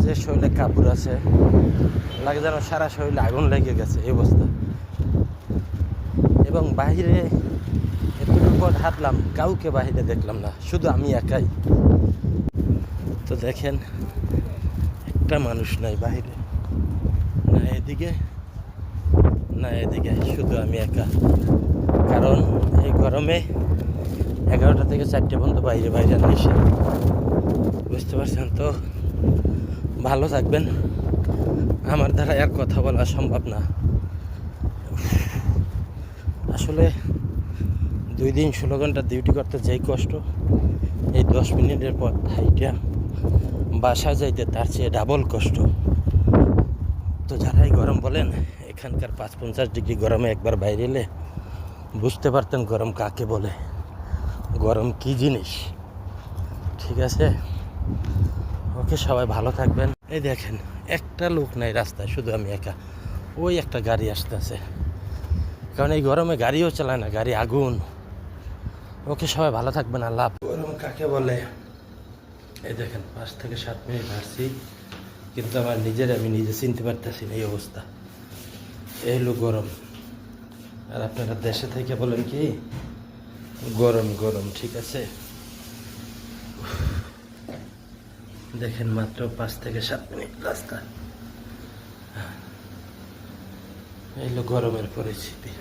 যে শরীরে কাপড় আছে, লাগে যেন সারা শরীরে আগুন লেগে গেছে এই অবস্থা। এবং বাহিরে এতটুকু পথ হাঁটলাম, কাউকে বাহিরে দেখলাম না, শুধু আমি একাই। তো দেখেন, একটা মানুষ নাই বাহিরে, না এদিকে না এদিকে, শুধু আমি একা। কারণ এই গরমে 11টা থেকে 4টে পর্যন্ত বাইরে বাইরে নিষেধ, বুঝতে পারছেন তো। ভালো থাকবেন, আমার দ্বারা আর কথা বলা সম্ভব না। আসলে 2 দিন 16 ঘন্টা ডিউটি করতে যেই কষ্ট, এই 10 মিনিটের পর হাইটা বাসা যাইতে তার চেয়ে ডাবল কষ্ট। তো যারাই গরম বলেন, এখানকার 50 ডিগ্রি গরমে একবার বাইরে এলে বুঝতে পারতেন গরম কাকে বলে, গরম কি জিনিস। ঠিক আছে, ওকে, সবাই ভালো থাকবেন। এই দেখেন, একটা লোক নাই রাস্তায়, শুধু আমি একা। ওই একটা গাড়ি আসতেছে, কারণ এই গরমে গাড়িও চালায় না, গাড়ি আগুন। ওকে, সবাই ভালো থাকবেন, আল্লাহ। গরম কাকে বলে, এই দেখেন 5 থেকে 7 মিনিট হাঁটছি, কিন্তু আমি নিজে চিনতে পারতেছি না, এই অবস্থা। এই হলো গরম। আর আপনারা দেশে থেকে বলেন কি গরম গরম, ঠিক আছে। দেখেন, মাত্র 5 থেকে 7 মিনিট রাস্তা। এই হলো গরমের পরিস্থিতি।